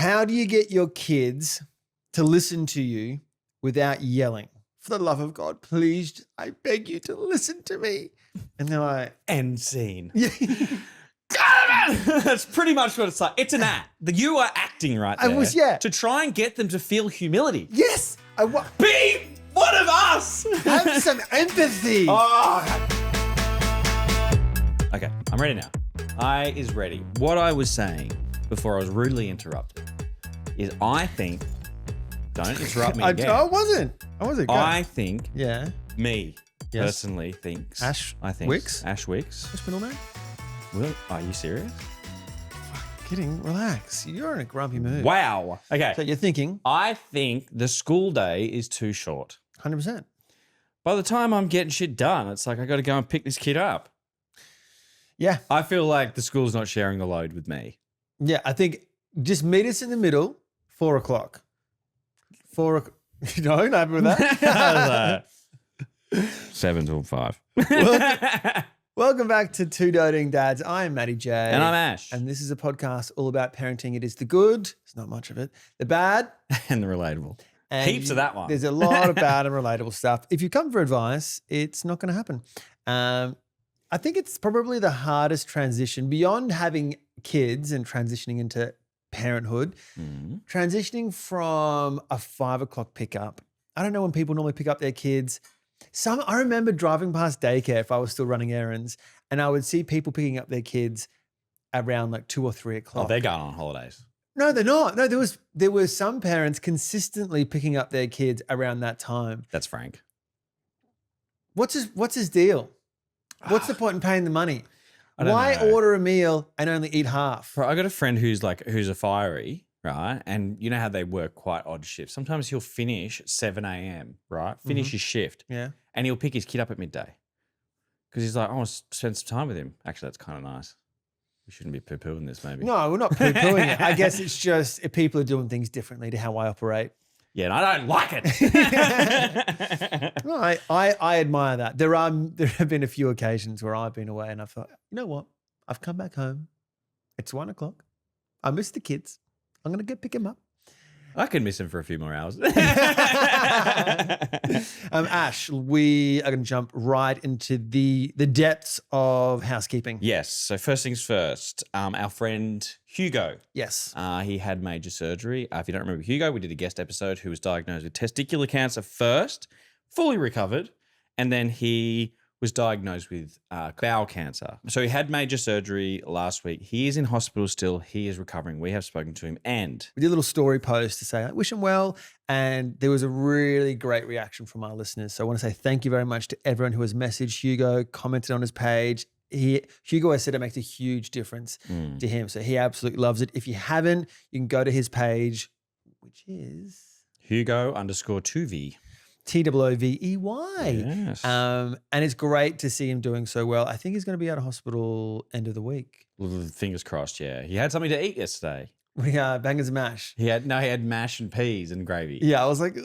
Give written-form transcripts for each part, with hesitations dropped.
How do you get your kids to listen to you without yelling? For the love of God, please, I beg you to listen to me. And they're like, End scene. yeah. That's pretty much what it's like. It's an act. You are acting right there to try and get them to feel humility. Yes. Be one of us. Have some empathy. Oh. Okay, I'm ready now. I is ready. What I was saying before I was rudely interrupted is I think, don't interrupt me again. I wasn't. Go. I think Yeah. me personally thinks. Ash Wicks. What's middle name? Well, are you serious? Kidding. Relax. You're in a grumpy mood. Wow. Okay. So you're thinking? I think the school day is too short. 100%. By the time I'm getting shit done, it's like I got to go and pick this kid up. Yeah. I feel like the school's not sharing the load with me. Yeah. I think just meet us in the middle, 4 o'clock. 4 o'clock. No, not happy with that. 7 till 5. Welcome back to Two Doting Dads. I am Matty J. And I'm Ash. And this is a podcast all about parenting. It is the good, there's not much of it, the bad. And the relatable. And Heaps of that one. There's a lot of bad and relatable stuff. If you come for advice, it's not going to happen. I think it's probably the hardest transition beyond having kids and transitioning into parenthood, transitioning from a 5 o'clock pickup. I don't know when people normally pick up their kids. I remember driving past daycare if I was still running errands, and I would see people picking up their kids around like 2 or 3 o'clock. Oh, they're going on holidays. No, they're not. No, there were some parents consistently picking up their kids around that time. That's Frank. What's his deal? What's the point in paying the money? Why know. order a meal and only eat half? Bro, I got a friend who's a fiery, right? And you know how they work quite odd shifts. Sometimes he'll finish at 7 a.m., right? Finish his shift. Yeah. And he'll pick his kid up at midday. Because he's like, I want to spend some time with him. Actually, that's kind of nice. We shouldn't be poo-pooing this, maybe. No, we're not poo-pooing it. I guess it's just if people are doing things differently to how I operate. Yeah, and I don't like it. No, I admire that. There have been a few occasions where I've been away and I thought, you know what? I've come back home. It's 1 o'clock. I miss the kids. I'm going to go pick them up. I could miss him for a few more hours. Ash, we are going to jump right into the depths of housekeeping. Yes. So first things first, our friend Hugo. Yes. He had major surgery. If you don't remember Hugo, we did a guest episode who was diagnosed with testicular cancer first, fully recovered, and then he was diagnosed with bowel cancer. So he had major surgery last week. He is in hospital still. He is recovering. We have spoken to him and we did a little story post to say, I wish him well. And there was a really great reaction from our listeners. So I want to say thank you very much to everyone who has messaged Hugo, commented on his page. Hugo has said it makes a huge difference to him. So he absolutely loves it. If you haven't, you can go to his page, which is Hugo_2V. TWOVEY. Yes. And it's great to see him doing so well. I think he's going to be out of hospital end of the week. Well, fingers crossed, yeah. He had something to eat yesterday. We are bangers and mash. He had mash and peas and gravy. Yeah, I was like,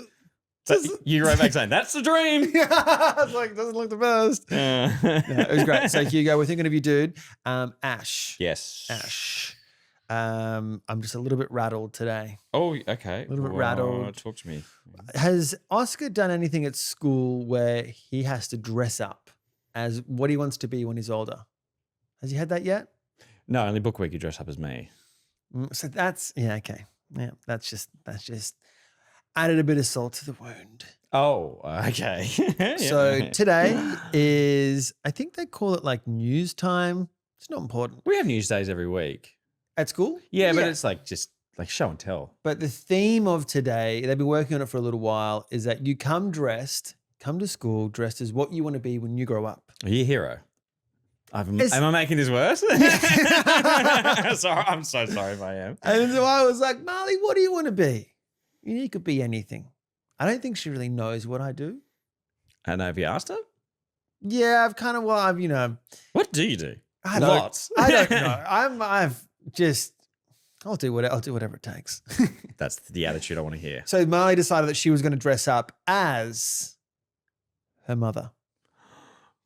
you wrote back saying, that's the dream. I was like, doesn't look the best. No, it was great. So Hugo, we're thinking of you, dude. Ash. Yes. Ash. I'm just a little bit rattled today. Oh, okay. A little bit rattled. Talk to me. Has Oscar done anything at school where he has to dress up as what he wants to be when he's older? Has he had that yet? No, only book week you dress up as me. So okay. Yeah, that's just added a bit of salt to the wound. Oh, okay. So today is, I think they call it like news time. It's not important. We have news days every week. At school? Yeah, but it's like just like show and tell. But the theme of today, they've been working on it for a little while, is that you come to school dressed as what you want to be when you grow up. Are you a hero? Am I making this worse? Sorry, I'm so sorry if I am. And so I was like, Marlie, what do you want to be? You could be anything. I don't think she really knows what I do. And have you asked her? Yeah, What do you do? Lots. I don't know. I'll do whatever it takes. That's the attitude I want to hear. So Marlie decided that she was going to dress up as her mother.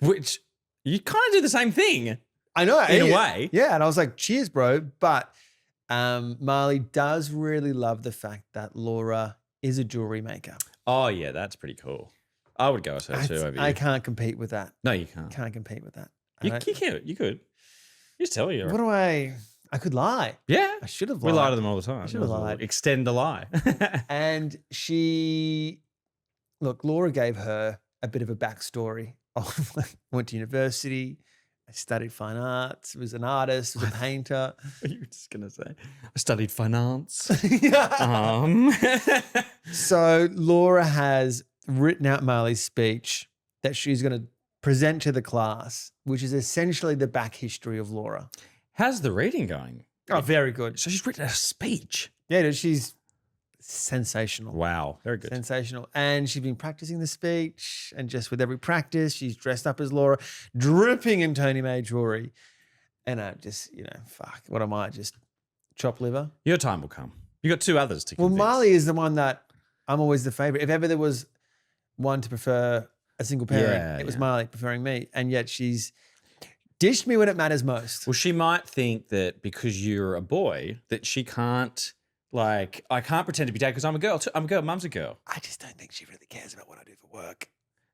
Which you kind of do the same thing. I know. In a way. Yeah. And I was like, cheers, bro. But Marlie does really love the fact that Laura is a jewelry maker. Oh, yeah, that's pretty cool. I would go with her too over I you. can't compete with that. No, you can't. Can't compete with that. You could. You could. Just tell you. What do I could lie. Yeah. I should have We lied. lie to them all the time. should have lied. Extend the lie. And Laura gave her a bit of a backstory. Went to university. I studied fine arts. Was an artist. Was a painter. You were just gonna say, I studied finance. So Laura has written out Marley's speech that she's going to present to the class, which is essentially the back history of Laura. How's the reading going? Oh, very good. So she's written a speech. Yeah, dude, she's sensational. Wow, very good. Sensational. And she's been practicing the speech, and just with every practice, she's dressed up as Laura, dripping in Tony May jewelry. And I just, fuck, what am I? Just chop liver? Your time will come. You got two others to Well, convince. Marley is the one that I'm always the favorite. If ever there was one to prefer a single parent, it was Marley preferring me. And yet she's dished me when it matters most. Well, she might think that because you're a boy, that she can't, I can't pretend to be dad because I'm a girl. I'm a girl. Mum's a girl. I just don't think she really cares about what I do for work.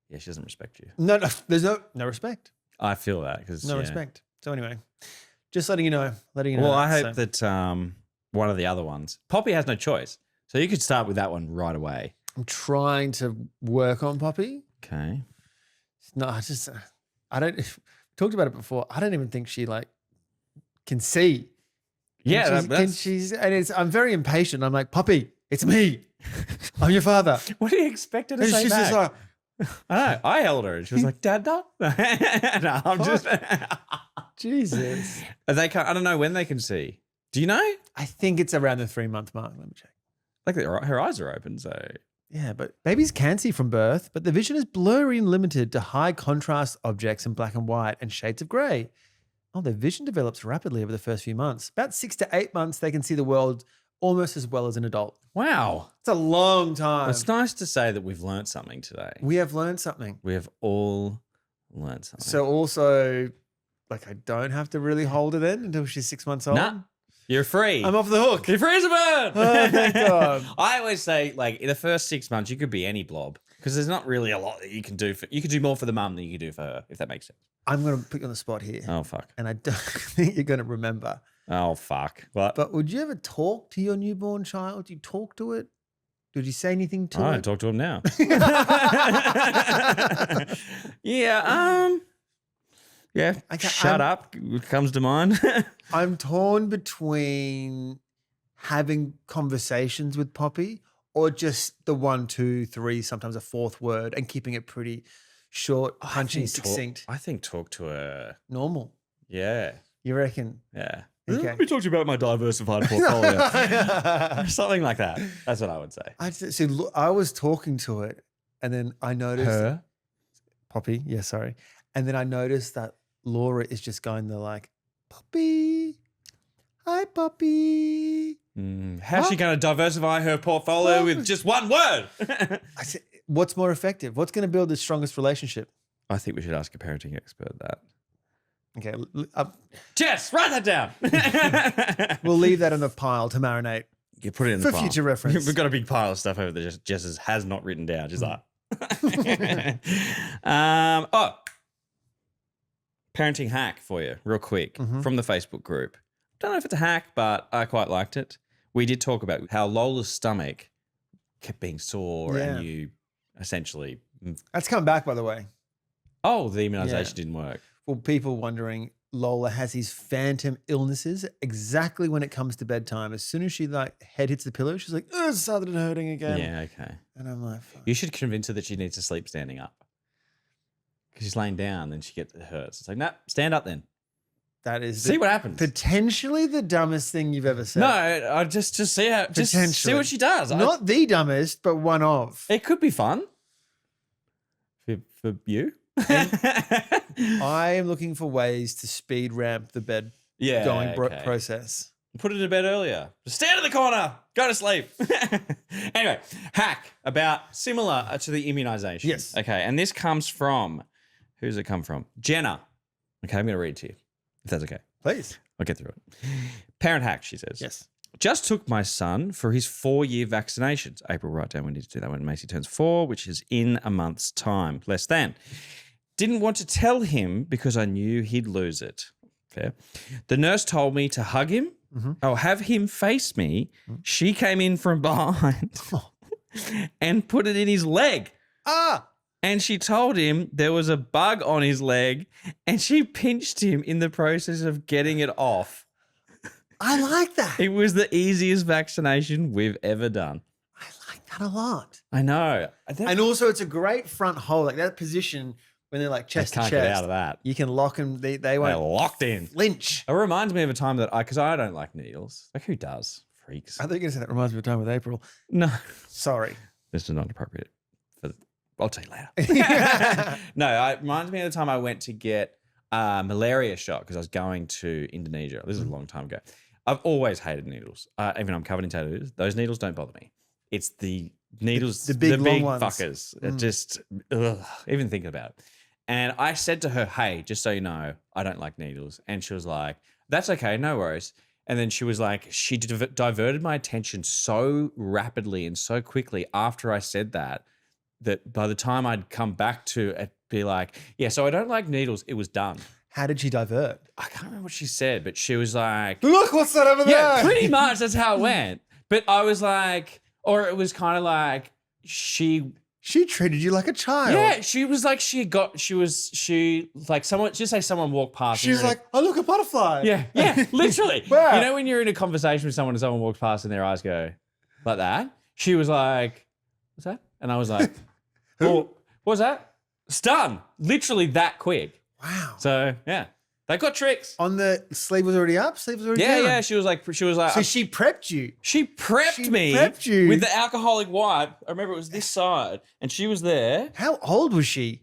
Yeah, she doesn't respect you. No, there's no respect. I feel that because No respect. So anyway, just letting you know. Well, I hope that one of the other ones, Poppy has no choice. So you could start with that one right away. I'm trying to work on Poppy. Okay. No, I don't, talked about it before. I don't even think she can see. Yeah. I'm very impatient. I'm like, Poppy, it's me. I'm your father. What do you expect her to say she's back? just like, I know. I held her and she was like, Dad, no. No, I'm just. Jesus. I don't know when they can see. Do you know? I think it's around the 3-month mark. Let me check. Her eyes are open, so. Yeah, but babies can see from birth, but the vision is blurry and limited to high contrast objects in black and white and shades of grey. Oh, their vision develops rapidly over the first few months. About 6 to 8 months, they can see the world almost as well as an adult. Wow. It's a long time. Well, it's nice to say that we've learned something today. We have learned something. We have all learned something. So also, I don't have to really hold her then until she's 6 months old? Nah. You're free. I'm off the hook. You're free as a bird. Oh, thank God. I always say, in the first 6 months, you could be any blob because there's not really a lot that you can do. You could do more for the mum than you could do for her, if that makes sense. I'm going to put you on the spot here. Oh, fuck. And I don't think you're going to remember. Oh, fuck. What? But would you ever talk to your newborn child? Do you talk to it? Did you say anything to it? I don't talk to him now. Yeah. Yeah. Shut up comes to mind. I'm torn between having conversations with Poppy or just the 1, 2, 3, sometimes a fourth word and keeping it pretty short, punchy, succinct. I think talk to her. Normal. Yeah. You reckon? Yeah. Okay. Let me talk to you about my diversified portfolio. Something like that. That's what I would say. I was talking to it and then I noticed. Her? Poppy. Yeah, sorry. And then I noticed that Laura is just going Poppy. Hi, Poppy. How's she going to diversify her portfolio with just one word? I said, what's more effective? What's going to build the strongest relationship? I think we should ask a parenting expert that. Okay. Jess, write that down. We'll leave that in a pile to marinate. You put it in the for pile. future reference. We've got a big pile of stuff over there Jess has not written down. Just that. Parenting hack for you, real quick, from the Facebook group. Don't know if it's a hack, but I quite liked it. We did talk about how Lola's stomach kept being sore and you essentially... That's come back, by the way. Oh, the immunisation didn't work. For people wondering, Lola has these phantom illnesses exactly when it comes to bedtime. As soon as she head hits the pillow, she's like, oh, it started hurting again. Yeah, okay. And I'm like, fuck. You should convince her that she needs to sleep standing up. Because she's laying down, then it hurts. It's like, nah, stand up then. That is see what happens. Potentially the dumbest thing you've ever said. No, I just see how just see what she does. Not the dumbest, but one of. It could be fun for you. I am looking for ways to speed ramp the bed process. Put her to bed earlier. Just stand in the corner. Go to sleep. Anyway, hack about similar to the immunization. Yes. Okay, and this comes from, who's it come from? Jenna. Okay, I'm going to read it to you, if that's okay. Please. I'll get through it. Parent hack, she says. Yes. Just took my son for his 4-year vaccinations. April, write down when you need to do that when Macy turns 4, which is in a month's time, less than. Didn't want to tell him because I knew he'd lose it. Fair. The nurse told me to hug him. I'll have him face me. She came in from behind and put it in his leg. And she told him there was a bug on his leg and she pinched him in the process of getting it off. I like that. It was the easiest vaccination we've ever done. I like that a lot. I know. And also it's a great front hold, like that position when they're like chest to can't chest. get out of that. You can lock them. They They're won't locked in. flinch. It reminds me of a time that because I don't like needles. Like who does? Freaks. I think you're going to say that reminds me of a time with April. No. Sorry. This is not appropriate. I'll tell you later. No, it reminds me of the time I went to get a malaria shot because I was going to Indonesia. This is a long time ago. I've always hated needles. Even though I'm covered in tattoos, those needles don't bother me. It's the needles, the big long ones. fuckers. It just, even thinking about it. And I said to her, hey, just so you know, I don't like needles. And she was like, that's okay, no worries. And then she was like, she diverted my attention so rapidly and so quickly after I said that by the time I'd come back to it, be like, yeah, so I don't like needles, it was done. How did she divert? I can't remember what she said, but she was like, Look, what's that over there? yeah, pretty much that's how it went. But I was like, or it was kind of like she treated you like a child. yeah, she was like, someone, just say someone walked past. She's like, oh, look, a butterfly. yeah, literally. Wow. You know, when you're in a conversation with someone and someone walks past and their eyes go like that, she was like, what's that? And I was like, oh, what was that? Stun. Literally that quick. Wow. So yeah, they got tricks. On the sleeve was already up, sleeve was already down. Yeah. She was like, So she prepped you. She prepped me with the alcoholic wipe. I remember it was this side, and she was there. How old was she?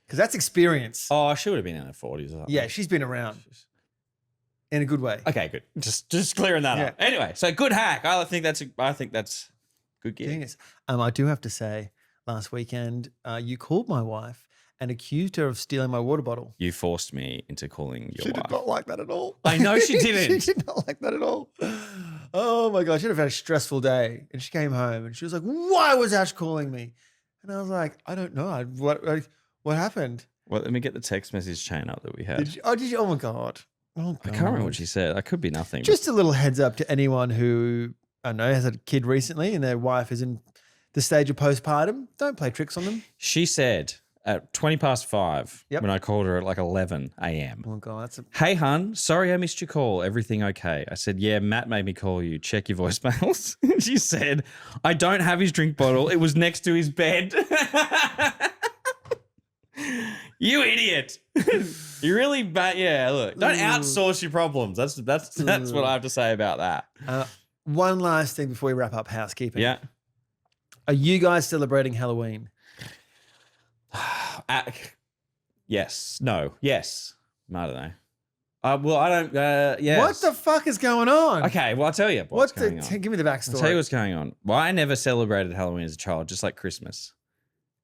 Because that's experience. Oh, she would have been in her 40s or something. Yeah, she's been around in a good way. Okay, good. Just clearing that up. Anyway, so good hack. I think that's good gear. Genius. I do have to say, last weekend, you called my wife and accused her of stealing my water bottle. You forced me into calling your She wife. did not like that at all. I know she didn't. She did not like that at all. Oh my God, she'd have had a stressful day. And she came home and she was like, why was Ash calling me? And I was like, I don't know. What happened? Well, let me get the text message chain up that we had. Did you? Oh my God. Oh God. I can't remember what she said. I could be nothing. Just a little heads up to anyone who, I don't know, has had a kid recently and their wife is in the stage of postpartum. Don't play tricks on them. She said at 5:20 Yep. when I called her at like 11 a.m. Oh God, that's a... Hey, hun, sorry I missed your call. Everything okay? I said, yeah, Matt made me call you. Check your voicemails. She said, I don't have his drink bottle. It was next to his bed. You idiot. You really bad. Yeah, look, don't outsource your problems. That's what I have to say about that. One last thing before we wrap up housekeeping. Yeah. Are you guys celebrating Halloween? Yes. No. Yes. I don't know. Well, I don't. Yes. What the fuck is going on? Okay. Well, I'll tell you what's going on. Give me the backstory. I'll tell you what's going on. Well, I never celebrated Halloween as a child, just like Christmas.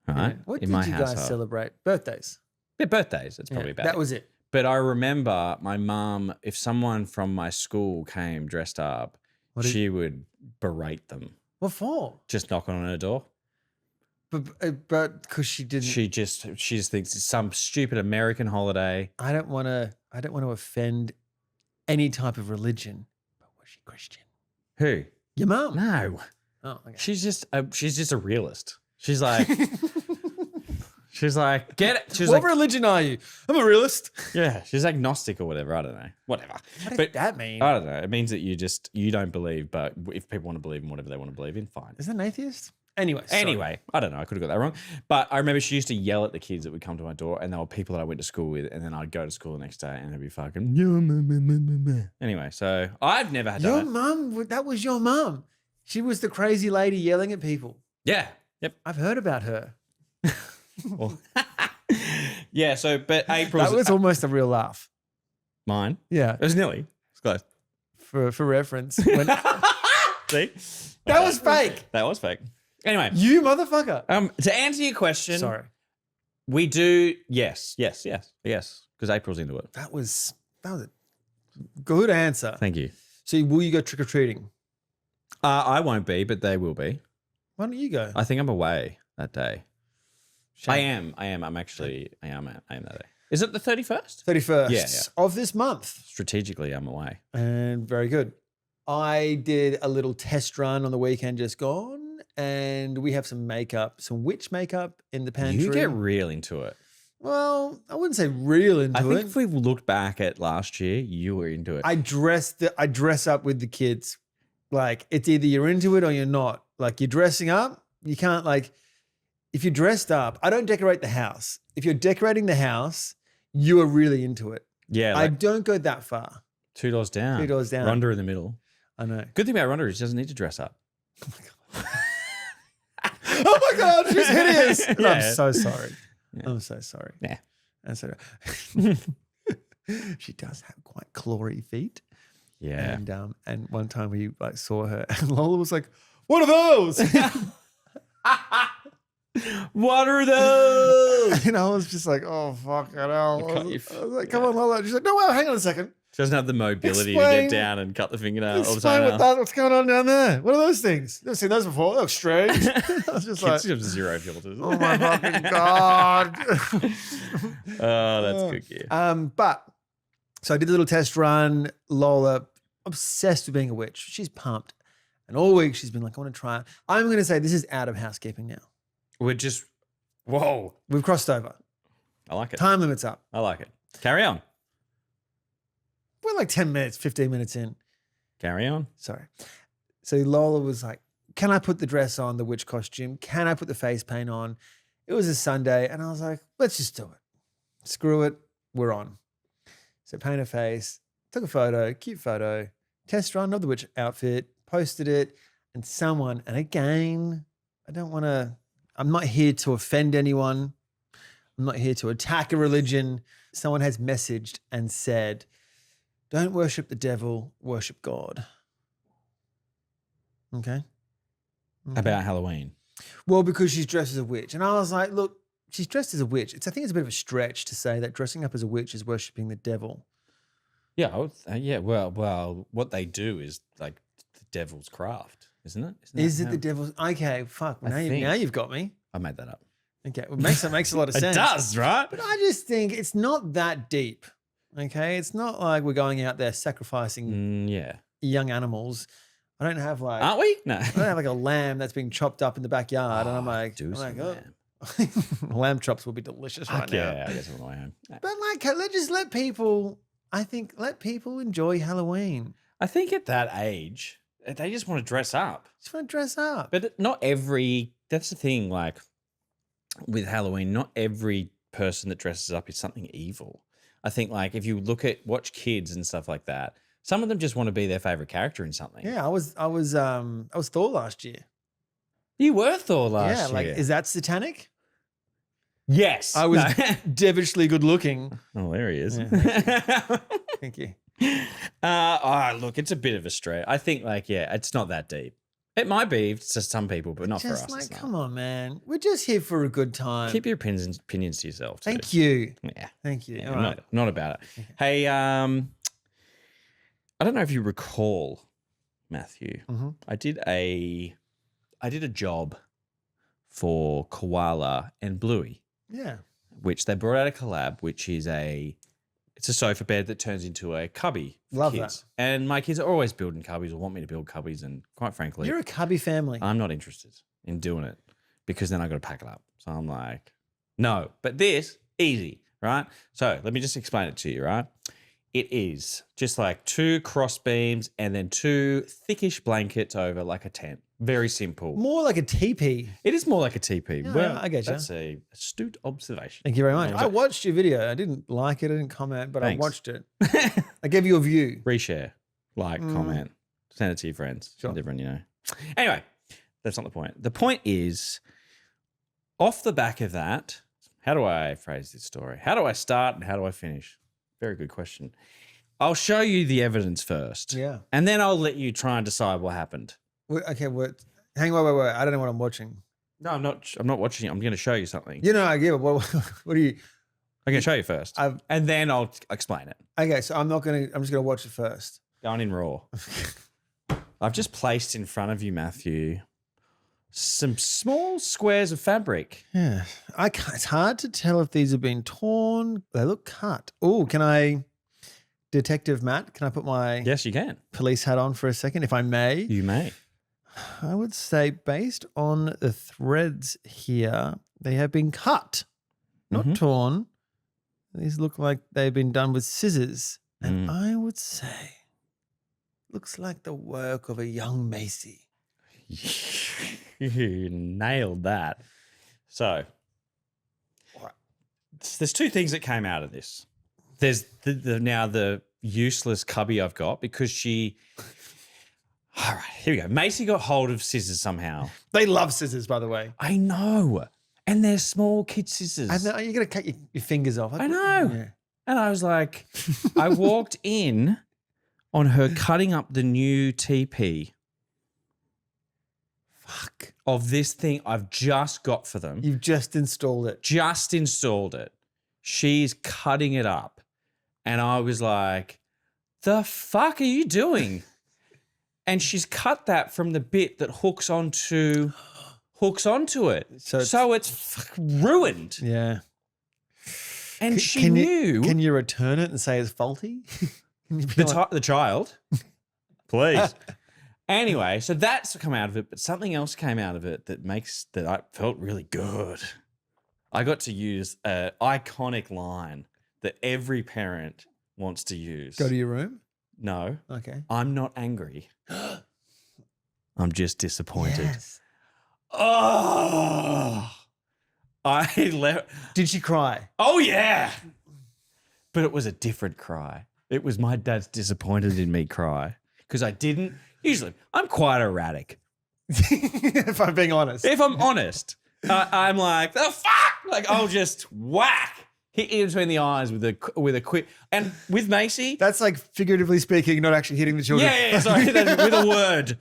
All right. What in did my you household. guys celebrate? Birthdays. Yeah, birthdays. That's probably about That it. was it. But I remember my mum, if someone from my school came dressed up, she would berate them. What for? Just knock on her door. But because she didn't. She just thinks it's some stupid American holiday. I don't want to offend any type of religion. But was she Christian? Who? Your mum? No. Oh, okay. She's just a realist. She's like, get it. She's what like, religion are you? I'm a realist. yeah, she's agnostic or whatever. I don't know. Whatever. What does that mean? I don't know. It means that you don't believe, but if people want to believe in whatever they want to believe in, fine. Is that an atheist? Anyway, I don't know. I could have got that wrong. But I remember she used to yell at the kids that would come to my door, and there were people that I went to school with, and then I'd go to school the next day, and they'd be fucking. Anyway, so I've never had your that. mum. That was your mum. She was the crazy lady yelling at people. Yeah. Yep. I've heard about her. Well, yeah. So, but April's That was almost a real laugh. mine. Yeah, It was nearly. It's close. for reference. When, See, that was fake. that was fake. Anyway, You motherfucker. to answer your question, Sorry. we do. Yes, because April's into it. That was a good answer. Thank you. So will you go trick-or-treating? I won't be, but they will be. Why don't you go? I think I'm away that day. Shame. I am. I am that day. Is it the 31st? 31st Yeah. of this month. Strategically, I'm away. And very good. I did a little test run on the weekend just gone, and we have some makeup, some witch makeup in the pantry. You get real into it. Well, I wouldn't say real into I think it. if we look back at last year, you were into it. I dress up with the kids. Like, it's either you're into it or you're not. Like, you're dressing up, you can't, like, if you're dressed up, I don't decorate the house. If you're decorating the house, you are really into it. Yeah. I don't go that far. $2 down. $2 down. Rhonda in the middle. I know. Good thing about Rhonda is she doesn't need to dress up. Oh my God. Oh my God, she's hideous. Yeah. I'm so sorry. Yeah. I'm so sorry. Yeah. And so she does have quite clawy feet. Yeah. And one time we like saw her and Lola was like, "What are those?" What are those? And I was just like, "Oh fuck hell!" I was like, "Come on, Lola." She's like, "No, well, hang on a second. She doesn't have the mobility to Explain- get down and cut the fingernail all the Explain time. what's going on down there. What are those things? Never seen those before. They look strange." I was just like, Kids have zero filters. "Oh my fucking God." Oh, that's good gear. But so I did a little test run. Lola, obsessed with being a witch. She's pumped. And all week she's been like, "I want to try it." I'm going to say this is out of housekeeping now. We're just, whoa. We've crossed over. I like it. Time limit's up. I like it. Carry on. We're like 10 minutes, 15 minutes in. Carry on. Sorry. So Lola was like, "Can I put the dress on, the witch costume? Can I put the face paint on?" It was a Sunday. And I was like, "Let's just do it. Screw it. We're on." So paint her face, took a photo, cute photo, test run of the witch outfit, posted it. And someone, and again, I'm not here to offend anyone. I'm not here to attack a religion. Someone has messaged and said, "Don't worship the devil, worship God." Okay. About Halloween. Well, because she's dressed as a witch. And I was like, look, she's dressed as a witch. I think it's a bit of a stretch to say that dressing up as a witch is worshiping the devil. Yeah. Yeah. Well, what they do is like the devil's craft, isn't it? Is it the devil's? Okay, fuck. Now you've got me. I made that up. Okay. Well, it makes a lot of sense. It does, right? But I just think it's not that deep. Okay. It's not like we're going out there sacrificing Yeah. young animals. I don't have like, Aren't we? No. I don't have like a lamb that's being chopped up in the backyard. And I'm like, lamb chops will be delicious right now. Yeah, I guess I'm on the way home. But like, let people enjoy Halloween. I think at that age, they just want to dress up. Just want to dress up. But that's the thing, like with Halloween, not every person that dresses up is something evil. I think like if you watch kids and stuff like that, some of them just want to be their favorite character in something. Yeah, I was Thor last year. You were Thor last year. Yeah, like, is that satanic? Yes. I was devilishly good looking. Oh, there he is. Yeah, thank you. Look, it's a bit of a stretch. I think it's not that deep. It might be to some people, but not for us. Just like, come on, man. We're just here for a good time. Keep your opinions to yourself too. Thank you. Yeah. Thank you. Yeah, All right. not about it. Okay. Hey, I don't know if you recall, Matthew. Mm-hmm. I did a job for Koala and Bluey, Yeah. which they brought out a collab, which is it's a sofa bed that turns into a cubby for Love kids. that. And my kids are always building cubbies or want me to build cubbies, and quite frankly, You're a cubby family. I'm not interested in doing it because then I got to pack it up. So I'm like, no. But this, easy, right? So let me just explain it to you, right? It is just like 2 cross beams and then 2 thickish blankets over like a tent. Very simple. More like a teepee. It is more like a teepee. Yeah, Well, I get you. That's a astute observation. Thank you very much. Yeah, I watched your video. I didn't like it. I didn't comment, but Thanks. I watched it. I gave you a view. Reshare, comment, send it to your friends. Sure. And everyone you know. Anyway, that's not the point. The point is, off the back of that, how do I phrase this story? How do I start and how do I finish? Very good question. I'll show you the evidence first. Yeah. And then I'll let you try and decide what happened. Okay, wait. Wait. I don't know what I'm watching. No, I'm not watching it. I'm going to show you something. You know, I give it. What are you? I'm going to show you first. And then I'll explain it. Okay, so I'm just gonna watch it first. Going in raw. I've just placed in front of you, Matthew, some small squares of fabric. Yeah. It's hard to tell if these have been torn. They look cut. Oh, Detective Matt, can I put my Yes, you can. police hat on for a second, if I may? You may. I would say based on the threads here, they have been cut, not torn. These look like they've been done with scissors. And I would say, looks like the work of a young Macy. You nailed that. So, there's two things that came out of this. There's the useless cubby I've got because she... All right, here we go. Macy got hold of scissors somehow. They love scissors, by the way. I know. And they're small kid scissors. I know. You're going to cut your fingers off. I know. Yeah. And I was like, I walked in on her cutting up the new TP. Fuck. Of this thing I've just got for them. You've just installed it. Just installed it. She's cutting it up. And I was like, the fuck are you doing? And she's cut that from the bit that hooks onto it. So it's ruined. Yeah. And she knew. Can you return it and say it's faulty? The child? Please. Anyway, so that's come out of it, but something else came out of it that I felt really good. I got to use an iconic line that every parent wants to use. Go to your room? No. Okay. I'm not angry. I'm just disappointed. Yes. Oh, I left. Did she cry? Oh, yeah. But it was a different cry. It was my dad's disappointed in me cry because I didn't. Usually, I'm quite erratic. If I'm being honest. If I'm honest, I'm like, the fuck? Like, I'll just whack. Hit you between the eyes with a quick. And with Macy. That's like figuratively speaking, not actually hitting the children. Yeah, sorry, that's with a word.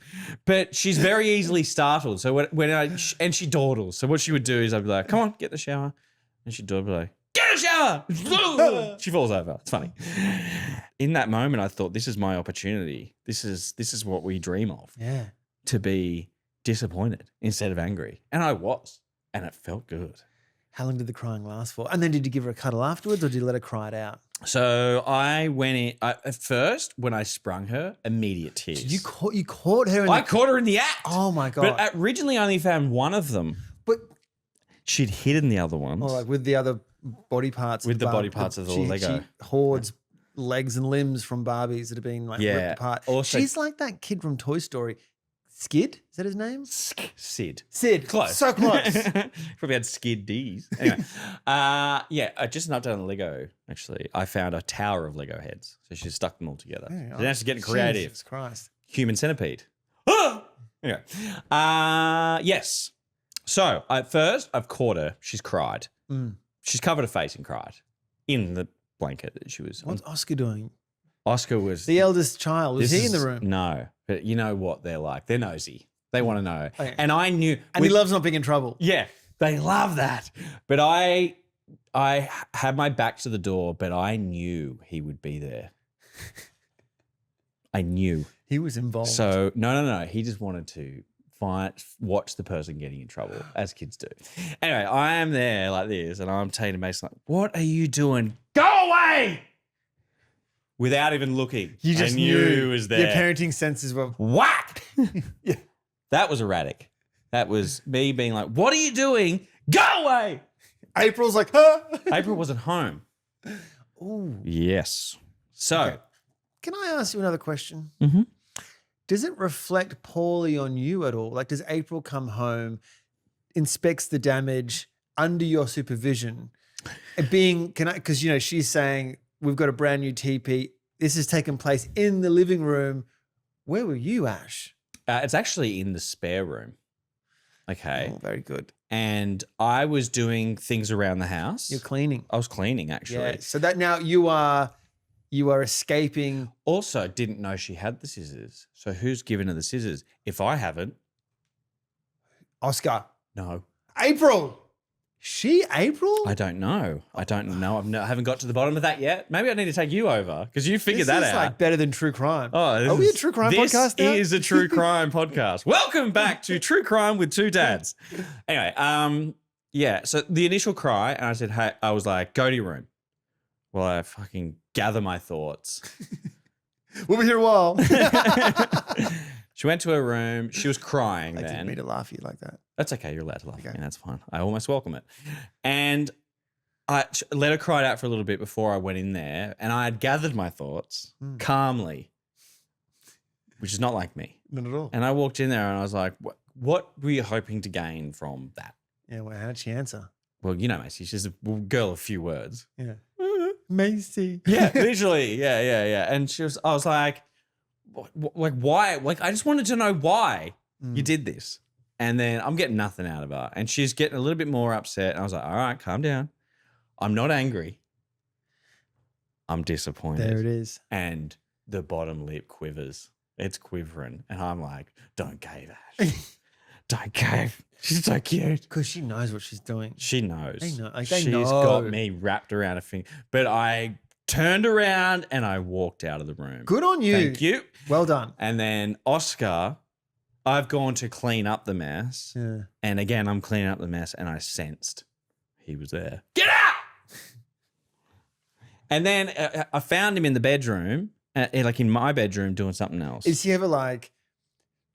But she's very easily startled. So and she dawdles. So what she would do is I'd be like, come on, get in the shower. And she'd do it, be like, get in the shower. She falls over. It's funny. In that moment, I thought, this is my opportunity. This is what we dream of. Yeah. To be disappointed instead of angry. And I was. And it felt good. How long did the crying last for? And then did you give her a cuddle afterwards or did you let her cry it out? So I went in, at first, when I sprung her, immediate tears. Did you caught her in I caught her in the act. Oh my God. But originally I only found one of them. But She'd hidden the other ones. like with the other body parts. With the body parts of the Lego. She hoards legs and limbs from Barbies that have been like ripped apart. Also, she's like that kid from Toy Story. Skid? Is that his name? Sid. Close. So close. Probably had Skid D's. Anyway, just an update on the Lego, actually. I found a tower of Lego heads. So she stuck them all together. Yeah, So now she's getting creative. Jesus Christ. Human centipede. Anyway, yes. So at first, I've caught her. She's cried. She's covered her face and cried in the blanket that she was on. What's Oscar doing? Oscar was The eldest child. Was he in the room? No, but you know what they're like. They're nosy. They want to know. Okay. And I knew. And he loves not being in trouble. Yeah, they love that. But I had my back to the door, but I knew he would be there. I knew. He was involved. So no. He just wanted to watch the person getting in trouble, as kids do. Anyway, I am there like this, and I'm saying to Mason, like, "What are you doing? Go away!" Without even looking. You just I knew he was there. Your parenting senses were whack. Yeah. That was erratic. That was me being like, what are you doing? Go away. April's like, huh? April wasn't home. Ooh. Yes. So. Okay. Can I ask you another question? Mm-hmm. Does it reflect poorly on you at all? Like, does April come home, inspects the damage under your supervision, and because she's saying we've got a brand new TP. This has taken place in the living room. Where were you, Ash? It's actually in the spare room. Okay. Oh, very good. And I was doing things around the house. You're cleaning. I was cleaning, actually. Yeah. So that now you are escaping. Also, didn't know she had the scissors. So who's given her the scissors? If I haven't. Oscar. No. April. She April? I don't know. I haven't got to the bottom of that yet. Maybe I need to take you over because you figured that This is out. like better than true crime. Oh, Are we a true crime podcast now? This is a true crime podcast. Welcome back to True Crime with Two Dads. Anyway, yeah. So the initial cry, and I said, "Hey," I was like, "Go to your room." Well, I fucking gather my thoughts. We'll be here a while. She went to her room. She was crying. I then didn't mean to laugh at you like that. That's okay. You're allowed to laugh at Okay. me. That's fine. I almost welcome it. And I let her cry out for a little bit before I went in there, and I had gathered my thoughts calmly, which is not like me. Not at all. And I walked in there and I was like, what were you hoping to gain from that? Yeah, well, how'd she answer? Well, you know, Macy, she's a girl of few words. Yeah. Macy. Yeah, literally. Yeah. And I was like, like, why? Like, I just wanted to know why you did this. And then I'm getting nothing out of her. And she's getting a little bit more upset. And I was like, all right, calm down. I'm not angry. I'm disappointed. There it is. And the bottom lip quivers. It's quivering. And I'm like, don't cave, Ash. Don't cave. She's so cute. Because she knows what she's doing. She knows. They know. Like, She's they know. got me wrapped around her finger. But I turned around and I walked out of the room. Good on you. Thank you. Well done. And then Oscar, I've gone to clean up the mess. Yeah. And again, I'm cleaning up the mess and I sensed he was there. Get out! And then I found him in the bedroom, like in my bedroom doing something else. Is he ever like,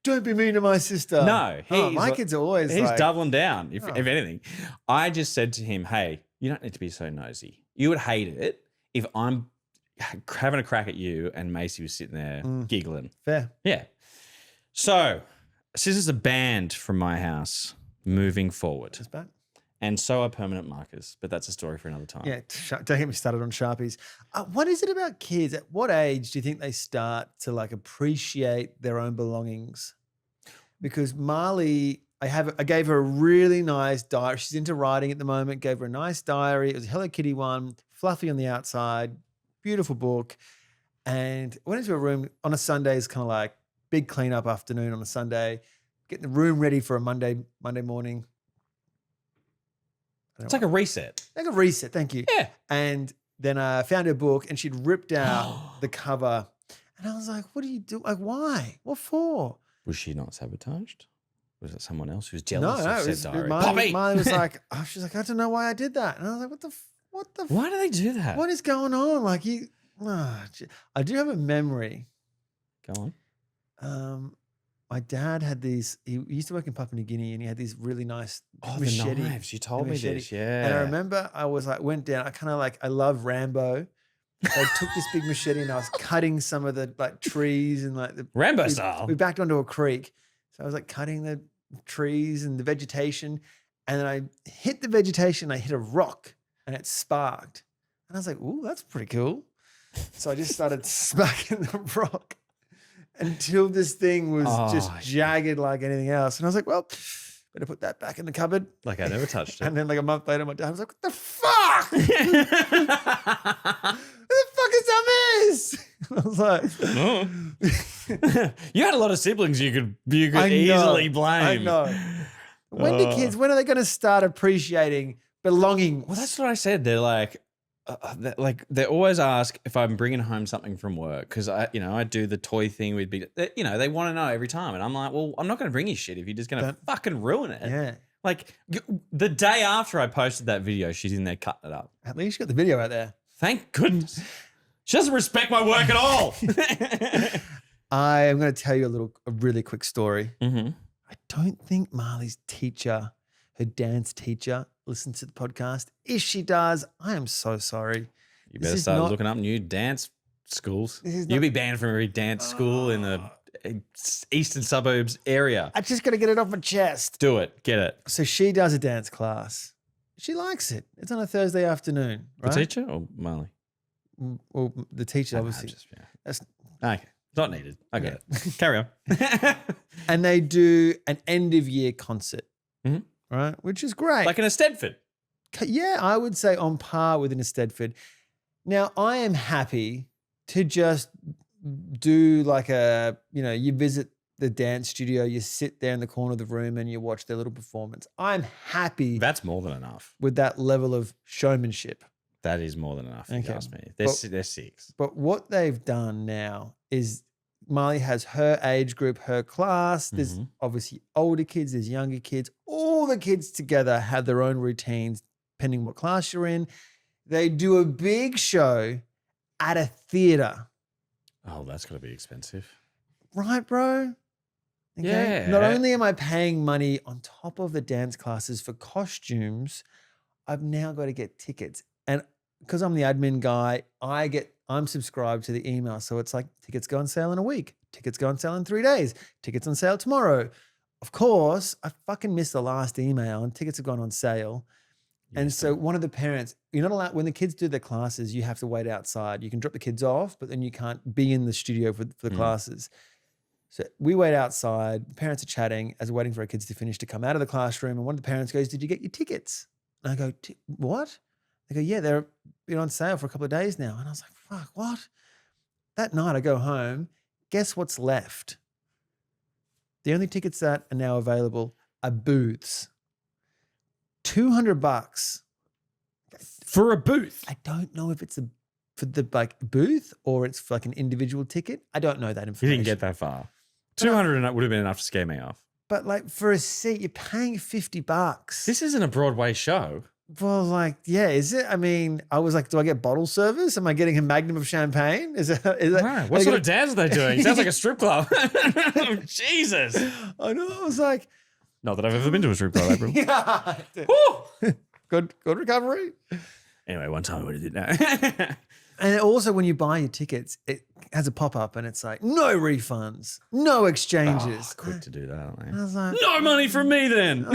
don't be mean to my sister? No. My kids are always He's like, doubling down, if anything. I just said to him, hey, you don't need to be so nosy. You would hate it if I'm having a crack at you and Macy was sitting there giggling. fair. Yeah. So, scissors are banned from my house moving forward. Just back. And so are permanent markers, but that's a story for another time. Yeah, don't get me started on Sharpies. What is it about kids? At what age do you think they start to like appreciate their own belongings? Because Marlie, I gave her a really nice diary. She's into writing at the moment. Gave her a nice diary. It was a Hello Kitty one, fluffy on the outside, beautiful book. And went into a room on a Sunday. Is kind of like big cleanup afternoon on a Sunday, getting the room ready for a Monday morning. It's like a reset. Like a reset, thank you. Yeah. And then I found her book and she'd ripped out the cover. And I was like, what do you do? Like, why? What for? Was she not sabotaged? Was it someone else who's jealous No, of it said was diary? Marlie was like, she's like, I don't know why I did that. And I was like, what the Why do they do that? what is going on? Like I do have a memory. Go on. My dad had these, he used to work in Papua New Guinea and he had these really nice The knives. You told me this. Yeah. And I remember I was like, went down, I love Rambo. So I took this big machete and I was cutting some of the like trees and like Rambo style. We backed onto a creek. So I was like cutting the trees and the vegetation. And then I hit the vegetation, I hit a rock and it sparked. And I was like, ooh, that's pretty cool. So I just started smacking the rock until this thing was just jagged like anything else. And I was like, well, better put that back in the cupboard. Like I never touched it. And then like a month later, my dad was like, what the fuck? What the fuck is that mess? I was like, You had a lot of siblings you could easily blame. I know. When are they going to start appreciating belonging? Well, that's what I said. They're like they always ask if I'm bringing home something from work because I do the toy thing with big. They want to know every time, and I'm like, well, I'm not going to bring you shit if you're just going to fucking ruin it. Yeah. Like the day after I posted that video, she's in there cutting it up. At least you got the video out there. Thank goodness. She doesn't respect my work at all. I am going to tell you a really quick story. Mm-hmm. I don't think Marlie's teacher, her dance teacher, listens to the podcast. If she does, I am so sorry. You better start looking up new dance schools. You'll be banned from every dance school in the eastern suburbs area. I just got to get it off my chest. Do it. Get it. So she does a dance class. She likes it. It's on a Thursday afternoon, right? The teacher or Marlie? Well, the teacher, obviously. That's okay. Not needed. I got it. Carry on. And they do an end of year concert, Mhm. right? Which is great. Like in a Stedford. Yeah, I would say on par with an Stedford. Now, I am happy to just do like you visit the dance studio. You sit there in the corner of the room and you watch their little performance. I'm happy That's more than enough. with that level of showmanship. That is more than enough, if you Okay. ask me. They're 6. But what they've done now is Marlie has her age group, her class. There's obviously older kids, there's younger kids. All the kids together have their own routines, depending what class you're in. They do a big show at a theater. Oh, that's got to be expensive. Right, bro? Okay? Yeah. Not only am I paying money on top of the dance classes for costumes, I've now got to get tickets. And because I'm the admin guy, I'm subscribed to the email. So it's like tickets go on sale in a week, tickets go on sale in 3 days, tickets on sale tomorrow. Of course, I fucking missed the last email and tickets have gone on sale. And so one of the parents, you're not allowed, when the kids do their classes, you have to wait outside. You can drop the kids off, but then you can't be in the studio for the classes. So we wait outside. The parents are chatting as we're waiting for our kids to finish to come out of the classroom. And one of the parents goes, "Did you get your tickets?" And I go, "What?" They go, "Yeah, they're been on sale for a couple of days now." And I was like, "Fuck, what?" That night I go home. Guess what's left? The only tickets that are now available are booths. $200 For a booth. I don't know if it's for the like booth or it's for like an individual ticket. I don't know that You information. didn't get that far. 200 and that would have been enough to scare me off. But like for a seat, you're paying $50. This isn't a Broadway show. Well, like, yeah, is it? I mean, I was like, do I get bottle service? Am I getting a magnum of champagne? Is it? No, what sort of dance are they doing? Sounds like a strip club. Jesus. I know. I was like, Not that I've ever been to a strip club, April. yeah. Woo! Good recovery. Anyway, one time I would have did that. And also when you buy your tickets, it has a pop-up and it's like, no refunds, no exchanges. Quick to do that, aren't I they? was like, No money from me then.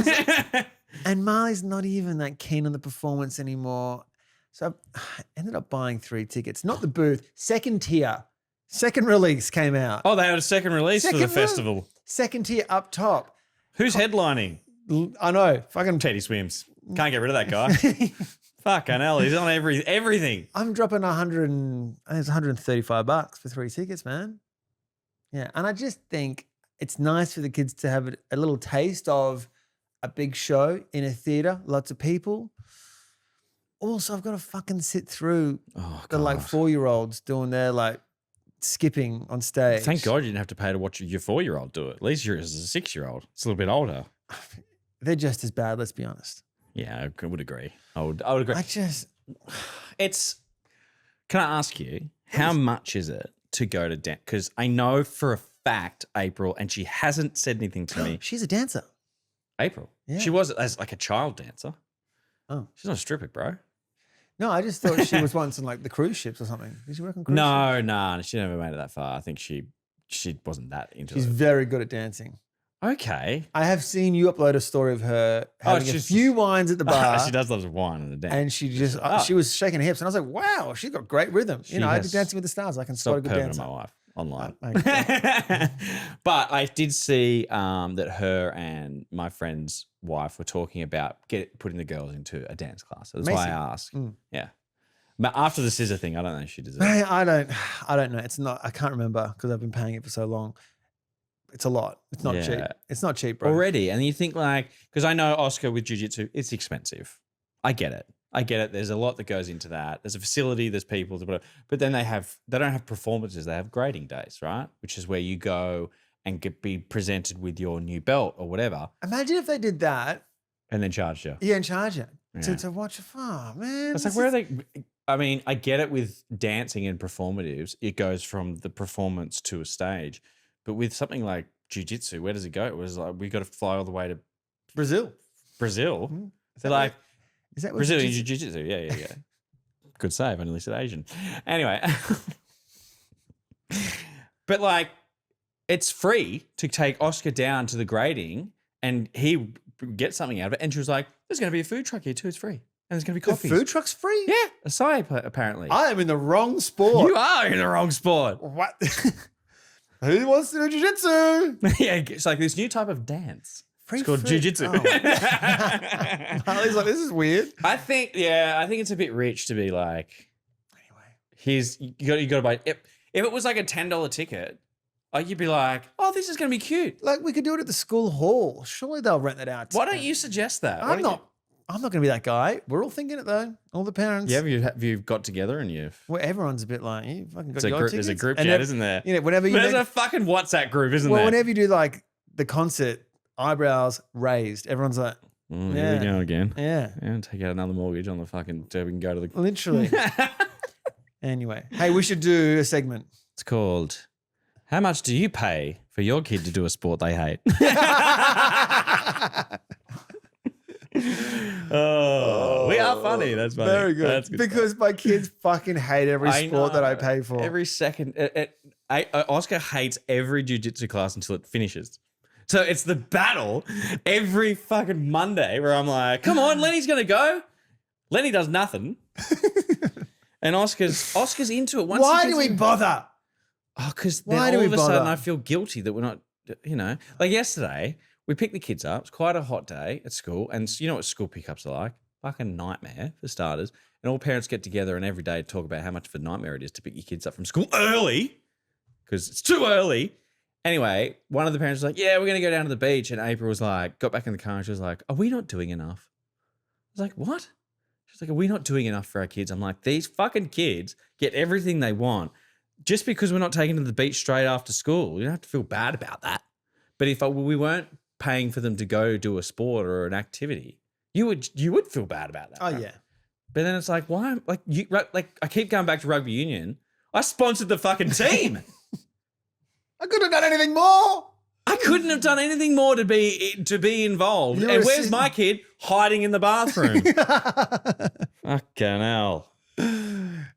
and Marley's not even that keen on the performance anymore. So I ended up buying 3 tickets, not the booth, second tier. Second release came out. Oh, they had a second release for the Second festival. Second tier up top. Who's headlining? I know. Fucking Teddy Swims. Can't get rid of that guy. Fucking hell, he's on everything. I'm dropping I think it's $135 for 3 tickets, man. Yeah. And I just think it's nice for the kids to have a little taste of a big show in a theater, lots of people. Also, I've got to fucking sit through the like 4-year-olds doing their like skipping on stage. Thank God you didn't have to pay to watch your 4-year-old do it. At least yours is a 6-year-old. It's a little bit older. They're just as bad, let's be honest. Yeah, I would agree. I would agree. It's. Can I ask you how much is it to go to dance? Because I know for a fact, April, and she hasn't said anything to me. She's a dancer. April, Yeah. she was as like a child dancer. Oh. She's not a stripper, bro. No, I just thought she was once on like the cruise ships or something. Did she work on cruise ships? No, she never made it that far. I think she wasn't that into She's it. very good at dancing. Okay. I have seen you upload a story of her having a few wines at the bar. She does lots of wine in the dance. And she just, she was shaking her hips. And I was like, wow, she's got great rhythm. I do Dancing with the Stars. I can spot a Stop good perving dancer. my wife online. Okay. But I did see that her and my friend's wife were talking about putting the girls into a dance class. That's why I Macy. asked. Mm. Yeah. But after the scissor thing, I don't know if she deserves it. Man, I don't know. It's not, I can't remember because I've been paying it for so long. It's a lot. It's not cheap. It's not cheap, bro. Already. And you think like, because I know Oscar with jiu-jitsu, it's expensive. I get it. There's a lot that goes into that. There's a facility, there's people, but then they don't have performances. They have grading days, right? Which is where you go and be presented with your new belt or whatever. Imagine if they did that. And then charge you. Yeah, and charge it Yeah. to watch a farm, man. It's like, where are they? I mean, I get it with dancing and performatives. It goes from the performance to a stage. But with something like jiu-jitsu, where does it go? It was like, we got to fly all the way to Brazil. Brazil. They're like, is that what Brazilian jiu-jitsu- jiu-jitsu. Yeah. Good save. I nearly said Asian. Anyway. But like, it's free to take Oscar down to the grading and he get something out of it. And she was like, there's going to be a food truck here too. It's free. And there's going to be The coffees. food truck's free? Yeah. Acai, apparently. I am in the wrong sport. You are in the wrong sport. What? Who wants to do jiu-jitsu? Yeah. It's like this new type of dance. Free It's called food. jiu-jitsu. Oh. Marley's like, this is weird. I think it's a bit rich to be like, Anyway. you got to buy. If it was like a $10 ticket, you'd be like, oh, this is going to be cute. Like we could do it at the school hall. Surely they'll rent that out. Why don't you suggest that? I'm not going to be that guy. We're all thinking it though. All the parents. Yeah, have you got together and you've... Well, everyone's a bit like, you fucking got your There's tickets. a group And chat, then, isn't there? You know, whenever you There's a fucking WhatsApp group, isn't there? whenever you do like the concert, eyebrows raised, everyone's like, Here we go again. yeah, Take out another mortgage on the fucking... So we can go to the... literally. Anyway, hey, we should do a segment. It's called... How much do you pay for your kid to do a sport they hate? We are funny. That's funny. Very good. That's good because my kids fucking hate every sport that I pay for. Every second. Oscar hates every jiu-jitsu class until it finishes. So it's the battle every fucking Monday where I'm like, come on, Lenny's going to go. Lenny does nothing. And Oscar's into it. Why do we bother? Oh, because then all of a sudden I feel guilty that we're not, like yesterday, we picked the kids up. It's quite a hot day at school. And you know what school pickups are like? Fucking nightmare for starters. And all parents get together and every day talk about how much of a nightmare it is to pick your kids up from school early because it's too early. Anyway, one of the parents was like, yeah, we're going to go down to the beach. And April was like, got back in the car and she was like, are we not doing enough? I was like, what? She's like, are we not doing enough for our kids? I'm like, these fucking kids get everything they want. Just because we're not taking them to the beach straight after school, you don't have to feel bad about that. But if we weren't paying for them to go do a sport or an activity, you would feel bad about that. Oh, right? yeah. But then it's like, why? I keep going back to rugby union. I sponsored the fucking team. I couldn't have done anything more. I couldn't have done anything more to be involved. You're and where's my kid hiding in the bathroom? Fucking hell.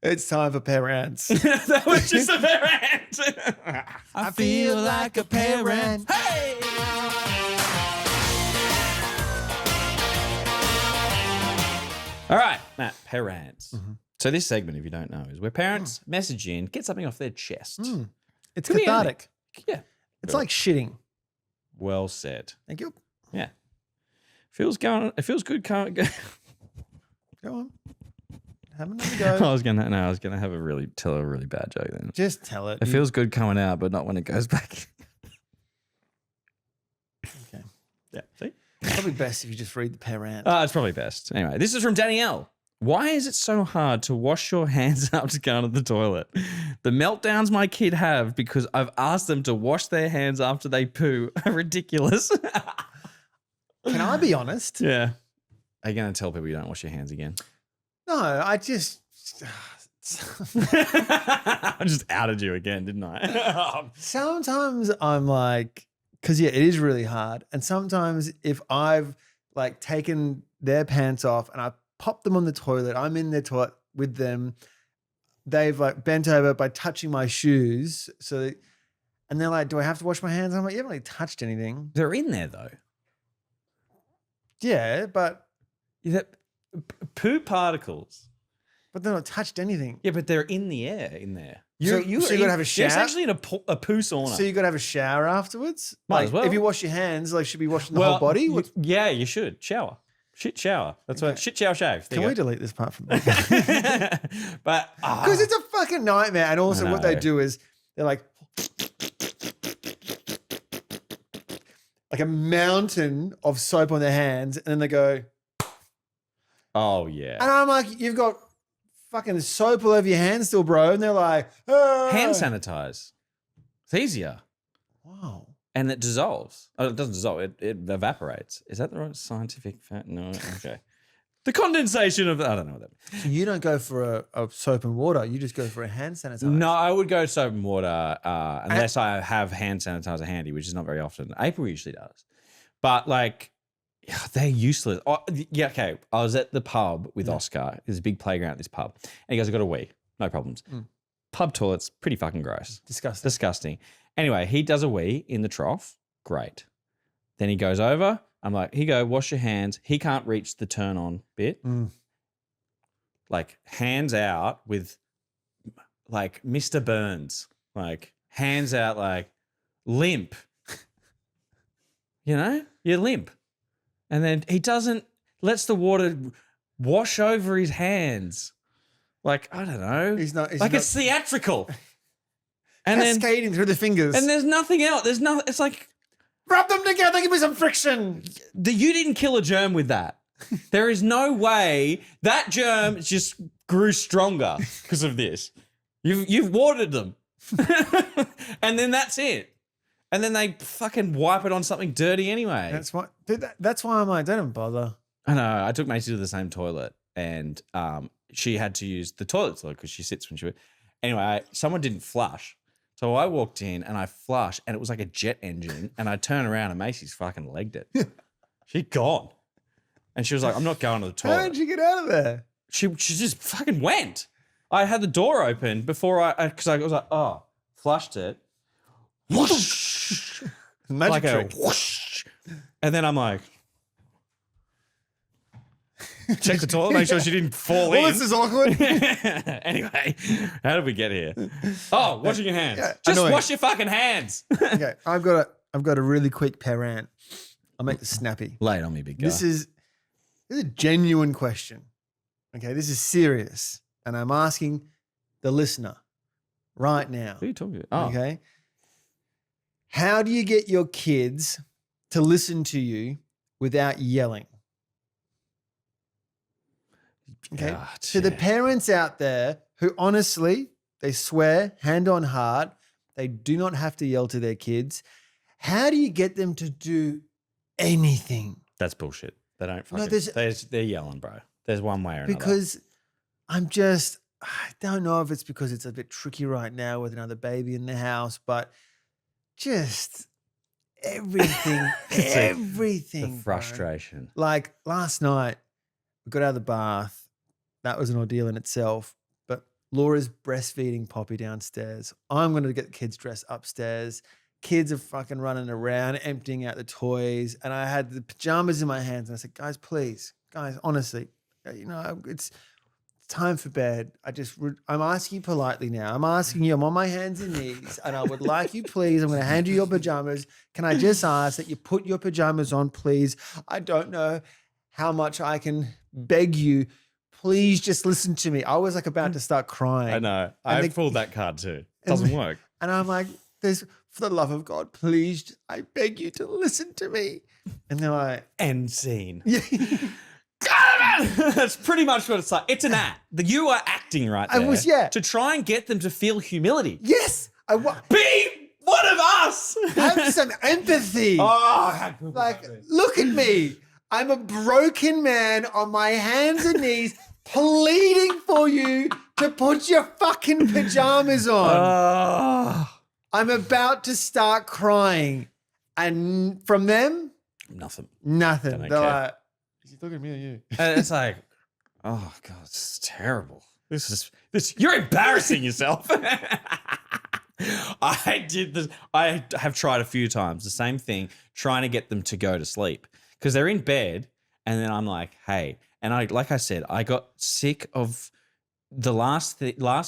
It's time for parents. That was just a parent. I feel like a parent. Hey! All right, Matt, parents. Mm-hmm. So this segment, if you don't know, is where parents message in, get something off their chest. It's Could be cathartic. Yeah. It's like shitting. Well said. Thank you. Yeah. It feels good. Can't go. Go on. Have another go. I was gonna tell a really bad joke then. Just tell it. It feels good coming out, but not when it goes back. Okay. Yeah. See? Probably best if you just read the parent. It's probably best. Anyway, this is from Danielle. Why is it so hard to wash your hands up to go to the toilet? The meltdowns my kid have because I've asked them to wash their hands after they poo are ridiculous. Can I be honest? Yeah. Are you going to tell people you don't wash your hands again? No, I just... I just outed you again, didn't I? Sometimes I'm like... Because, yeah, it is really hard. And sometimes if I've, like, taken their pants off and I pop them on the toilet, I'm in their toilet with them, they've, like, bent over by touching my shoes. And they're like, do I have to wash my hands? I'm like, you haven't really touched anything. They're in there, though. Yeah, but poo particles. But they're not touched anything. Yeah, but they're in the air in there. So you got to have a shower? It's actually in a poo sauna. So you got to have a shower afterwards? Might as well. If you wash your hands, like, should be washing the whole body? Yeah, you should. Shower. Shit shower. That's what shit shower shave. Can we delete this part from the But because it's a fucking nightmare. And also what they do is they're like a mountain of soap on their hands, and then they go, oh yeah. and I'm like, you've got fucking soap all over your hands still, bro. And they're like, oh. Hand sanitize. It's easier. Wow. And it dissolves. Oh, it doesn't dissolve. It evaporates. Is that the right scientific fact? No. Okay. The condensation of, I don't know what that means. So you don't go for a soap and water. You just go for a hand sanitizer. No, I would go soap and water unless I have hand sanitizer handy, which is not very often. April usually does. But like, they're useless. Oh, yeah, okay. I was at the pub with Oscar. There's a big playground at this pub. And he goes, I got a wee. No problems. Pub toilets, pretty fucking gross. Disgusting. Anyway, he does a wee in the trough. Great. Then he goes over. I'm like, here you go, wash your hands. He can't reach the turn on bit. Like hands out with like Mr. Burns. Like hands out like limp. You know? You're limp. And then he lets the water wash over his hands. Like, I don't know. It's theatrical. And then cascading through the fingers. and there's nothing else. There's nothing. It's like Rub them together. Give me some friction. you didn't kill a germ with that. There is no way that germ just grew stronger because of this. You've watered them, and then that's it. And then they fucking wipe it on something dirty anyway. That's why. Dude, that's why I'm like, don't even bother. I know. I took Macy to the same toilet, and she had to use the toilet because she sits when she. Anyway, someone didn't flush, so I walked in and I flushed, and it was like a jet engine. And I turn around and Macy's fucking legged it. She'd gone, and she was like, "I'm not going to the toilet." How did you get out of there? She just fucking went. I had the door open before because I was like, oh, flushed it. Whoosh. Magic Like trick. a whoosh. And then I'm like, check the toilet, make sure she didn't fall in. Well, this is awkward. Anyway, how did we get here? Oh, washing your hands. Yeah, Just annoying. wash your fucking hands. Okay, I've got a really quick parent. I'll make this snappy. Lay it on me, big guy. This is a genuine question. Okay, this is serious. And I'm asking the listener right now. What are you talking about? Oh. Okay. How do you get your kids to listen to you without yelling? Okay. God, To the yeah. parents out there who honestly, they swear hand on heart, they do not have to yell to their kids. How do you get them to do anything? That's bullshit. They don't No, fucking, they're yelling, bro. There's one way or another. Because I don't know if it's because it's a bit tricky right now with another baby in the house, but just everything, everything. The frustration. Bro. Like last night, we got out of the bath. That was an ordeal in itself. But Laura's breastfeeding Poppy downstairs. I'm going to get the kids dressed upstairs. Kids are fucking running around, emptying out the toys. And I had the pajamas in my hands. And I said, guys, please, guys, honestly, it's time for bed. I'm asking you politely now. I'm asking you, I'm on my hands and knees. And I would like you, please, I'm going to hand you your pajamas. Can I just ask that you put your pajamas on, please? I don't know how much I can beg you. Please just listen to me. I was like about to start crying. I know. I pulled that card too. Doesn't work. And I'm like, for the love of God, please, I beg you to listen to me. And they're like, End scene. yeah. That's pretty much what it's like. It's an act. You are acting right there. To try and get them to feel humility. Yes. Be one of us. Have some empathy. Oh, how good Like, would that be? look at me. I'm a broken man on my hands and knees pleading for you to put your fucking pajamas on. Oh. I'm about to start crying. And from them, Nothing. nothing. Don't They're care. like, is he talking to me or you? And it's like, oh God, this is terrible. You're embarrassing yourself. I did this. I have tried a few times the same thing, trying to get them to go to sleep because they're in bed, and then I'm like, hey, and like I said, I got sick of the last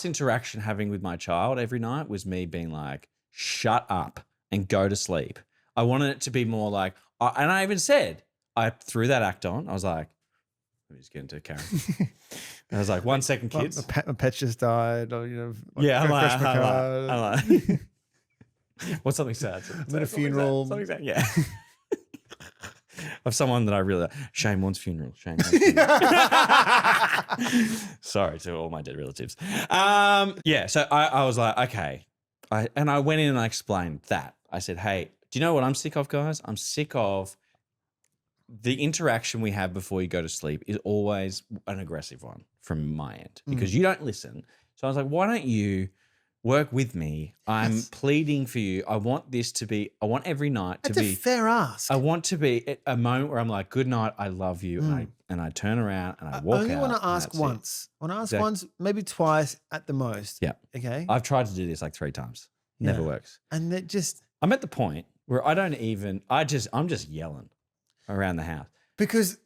interaction having with my child every night was me being like, shut up and go to sleep. I wanted it to be more like, and I even said, I threw that act on. I was like, let me just get into Karen. And I was like, 1 second, kids. My pet just died. Or, Yeah, I'm fresh my card. like. What's something sad? I'm at a funeral. Something sad, yeah. Of someone that I really like. Shane Warne's funeral. Shane Warne's funeral. Sorry to all my dead relatives. Yeah, so I was like, okay. I went in and I explained that. I said, hey, do you know what I'm sick of, guys? I'm sick of the interaction we have before you go to sleep is always an aggressive one from my end because you don't listen. So I was like, why don't you work with me? I'm pleading for you. I want every night to That's be a fair ask. I want to be a moment where I'm like, good night, I love you. And I turn around and I walk out. I only want to and ask that's it. once. I want to ask Exactly. once, maybe twice at the most. Yeah. Okay. I've tried to do this like 3 times. Never Yeah. works. And that just I'm at the point where I'm just yelling around the house. because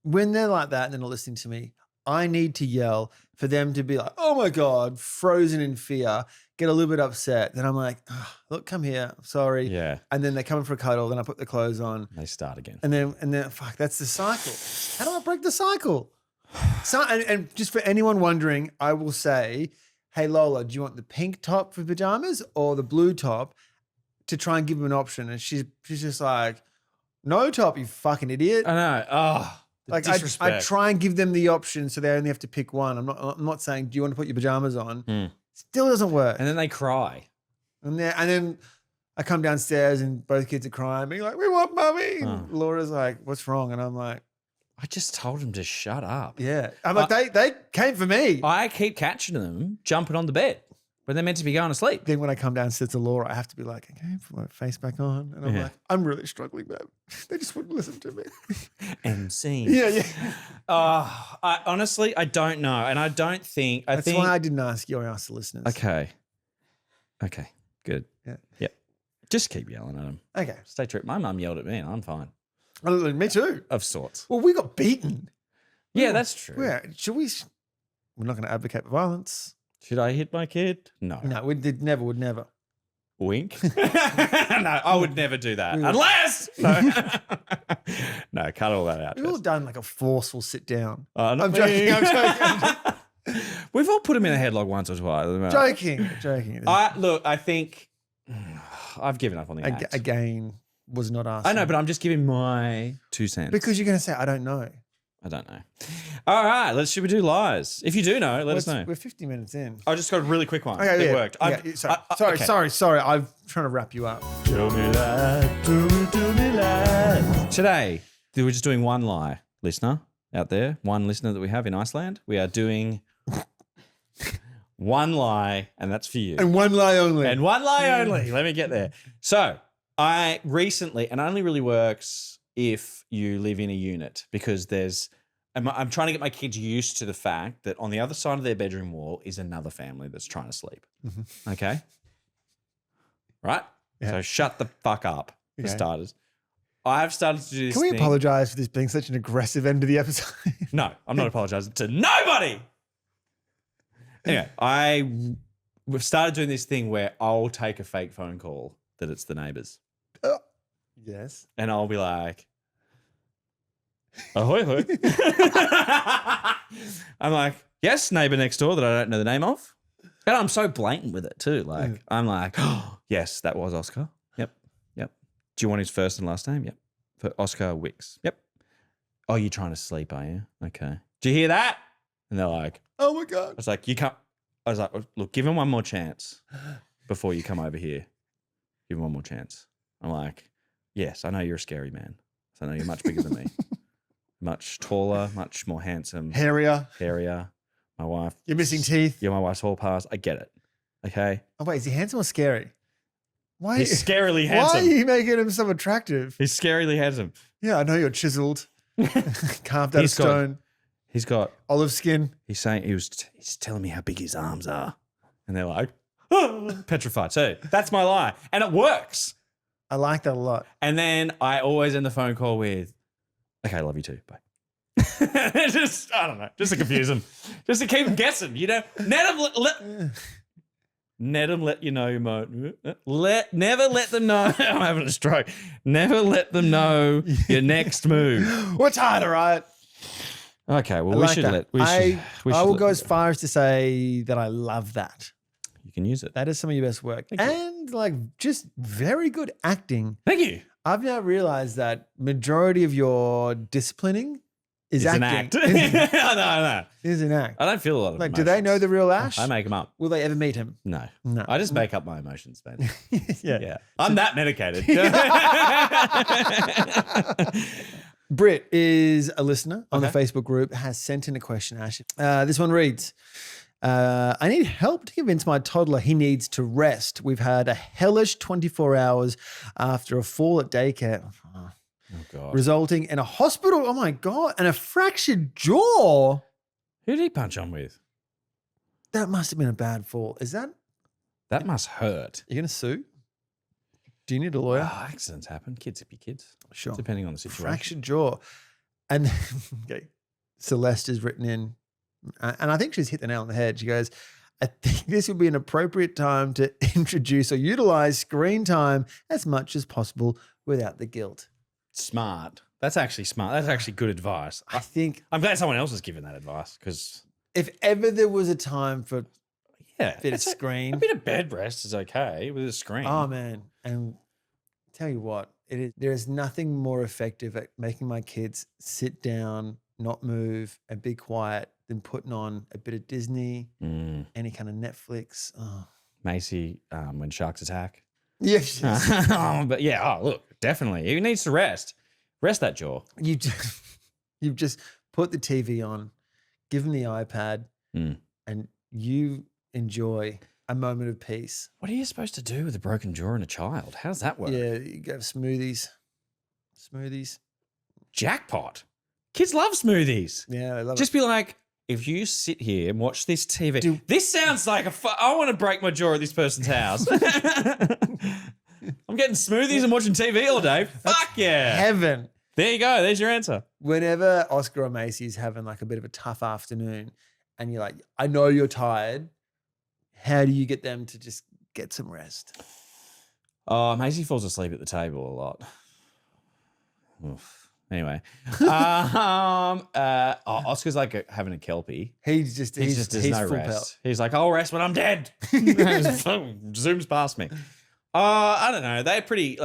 when they're like that and they're not listening to me, I need to yell for them to be like, oh my God, frozen in fear, get a little bit upset. Then I'm like, oh, look, come here. I'm sorry. Yeah. And then they come in for a cuddle. Then I put the clothes on. They start again. And then fuck, that's the cycle. How do I break the cycle? So, and just for anyone wondering, I will say, hey, Lola, do you want the pink top for pajamas or the blue top, to try and give them an option? And she's just like, no top, you fucking idiot. I know. Oh, the Like disrespect. I try and give them the option so they only have to pick one. I'm not saying, do you want to put your pajamas on? Still doesn't work. And then they cry. And then I come downstairs and both kids are crying, being like, we want mummy. And Laura's like, what's wrong? And I'm like, I just told them to shut up. yeah. I'm like, they came for me. I keep catching them jumping on the bed when they're meant to be going to sleep. Then when I come downstairs to Laura, I have to be like, okay, put my face back on. And I'm like, I'm really struggling, babe. They just wouldn't listen to me. MC. Yeah. I honestly, I don't know. And I don't think, That's why I didn't ask you, I asked the listeners. Okay, good. Yeah. Yep. Just keep yelling at them. Okay. Stay true. My mum yelled at me and I'm fine. Me too. Of sorts. Well, we got beaten. Yeah, that's true. We're not going to advocate for violence. Should I hit my kid? No. No, would never. Wink. No, I would never do that. Unless. No, cut all that out. We've all done like a forceful sit down. Not I'm me. joking. We've all put him in a headlock once or twice. Joking. I think I've given up on the act. Again, was not asked. I know, but I'm just giving my 2 cents. Because you're going to say, I don't know. I don't know. All right, should we do lies? If you do know, let us know. We're 50 minutes in. I just got a really quick one. Okay, It worked. Sorry. I'm trying to wrap you up. Tell me that. Do me that. Today, we're just doing one lie, listener out there. One listener that we have in Iceland. We are doing one lie, and that's for you. And one lie only. And one lie only. Let me get there. So I recently, and it only really works if you live in a unit, because I'm trying to get my kids used to the fact that on the other side of their bedroom wall is another family that's trying to sleep. Mm-hmm. Okay? Right? Yeah. So shut the fuck up, for starters. I've started to do this Can we apologize for this being such an aggressive end to the episode? No, I'm not apologizing to nobody. Anyway, we've started doing this thing where I'll take a fake phone call that it's the neighbors. Yes. And I'll be like, ahoy, hoy. I'm like, yes, neighbor next door that I don't know the name of. And I'm so blatant with it too. Like, I'm like, oh, yes, that was Oscar. Yep. Do you want his first and last name? Yep. For Oscar Wicks. Yep. Oh, you're trying to sleep, are you? Okay. Do you hear that? And they're like, oh my God. I was like, you can't. I was like, look, give him one more chance before you come over here. Give him one more chance. I'm like, yes, I know you're a scary man. So I know you're much bigger than me. Much taller, much more handsome. Hairier. My wife. You're missing teeth. You're my wife's hall pass. I get it. Okay? Oh, wait, is he handsome or scary? Why? He's scarily handsome. Why are you making him so attractive? He's scarily handsome. Yeah, I know you're chiseled. Carved out of stone. He's got olive skin. He's saying he's telling me how big his arms are. And they're like, oh, petrified. So that's my lie. And it works. I like that a lot. And then I always end the phone call with, okay, love you too. Bye. Just, I don't know, just to confuse them. Just to keep them guessing, you know. Never let you know, never let them know. I'm having a stroke. Never let them know your next move. We're tired, all right? Okay, well, I will go as far as to say that I love that. You can use it. That is some of your best work. And like just very good acting. Thank you. I've now realized that majority of your disciplining is acting. An act. I know. Is an act. I don't feel a lot of like, emotions. do they know the real Ash? I make them up. Will they ever meet him? No. I just make up my emotions, man. Yeah. I'm that medicated. Britt is a listener on the Facebook group, has sent in a question, Ash. This one reads, I need help to convince my toddler he needs to rest. We've had a hellish 24 hours after a fall at daycare. Oh, God. Resulting in a hospital, oh my God, and a fractured jaw. Who did he punch on with? That must have been a bad fall. Is that? That must hurt. You're going to sue? Do you need a lawyer? Oh, accidents happen. Kids will be kids. Sure. Depending on the situation. Fractured jaw. And okay, Celeste has written in, and I think she's hit the nail on the head. She goes, I think this would be an appropriate time to introduce or utilize screen time as much as possible without the guilt. Smart. That's actually smart. That's actually good advice. I think I'm glad someone else has given that advice because if ever there was a time for Yeah. bit of it's a screen. bit of bed rest is okay with a screen. Oh man, and tell you what, there is nothing more effective at making my kids sit down, not move, and be quiet than putting on a bit of Disney, any kind of Netflix. Oh. Macy, when sharks attack. Yes. But yeah, look, definitely. He needs to rest. Rest that jaw. You've just put the TV on, give him the iPad, and you enjoy a moment of peace. What are you supposed to do with a broken jaw and a child? How does that work? Yeah, you go smoothies. Jackpot. Kids love smoothies. Yeah, I love Just be like, if you sit here and watch this TV, Dude. this sounds like I want to break my jaw at this person's house. I'm getting smoothies and watching TV all day. Fuck yeah. heaven. There you go. There's your answer. Whenever Oscar or Macy's having like a bit of a tough afternoon and you're like, I know you're tired, how do you get them to just get some rest? Oh, Macy falls asleep at the table a lot. Oof. Anyway, Oscar's like having a Kelpie. He's just There's no full rest. pelt. He's like, I'll rest when I'm dead. Zooms past me. I don't know. They're pretty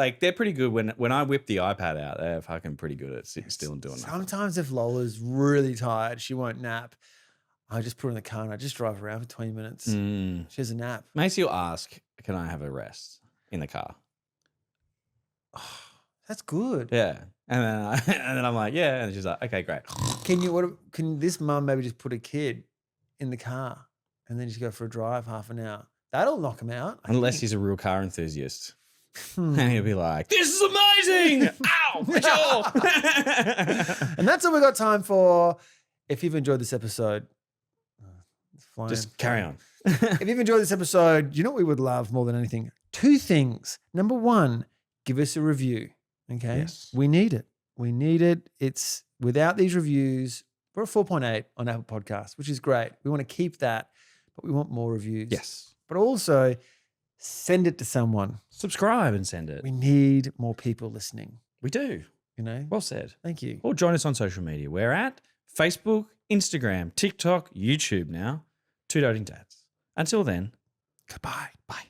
good when I whip the iPad out. They're fucking pretty good at sitting still and doing that. Sometimes if Lola's really tired, she won't nap. I just put her in the car and I just drive around for 20 minutes. She has a nap. Macy will ask, can I have a rest in the car? Oh, that's good. Yeah. And then I'm like, yeah. And she's like, okay, great. Can this mum maybe just put a kid in the car and then just go for a drive half an hour? That'll knock him out. Unless he's a real car enthusiast. And he'll be like, this is amazing. Ow, my jaw. And that's all we got time for. If you've enjoyed this episode, just carry on. If you've enjoyed this episode, you know what we would love more than anything? 2 things. Number 1, give us a review. Okay. Yes. We need it. It's without these reviews, we're at 4.8 on Apple Podcasts, which is great. We want to keep that, but we want more reviews. Yes. But also send it to someone. Subscribe and send it. We need more people listening. We do. You know? Well said. Thank you. Or join us on social media. We're at Facebook, Instagram, TikTok, YouTube now. 2 Doting Dads. Until then, Goodbye. bye.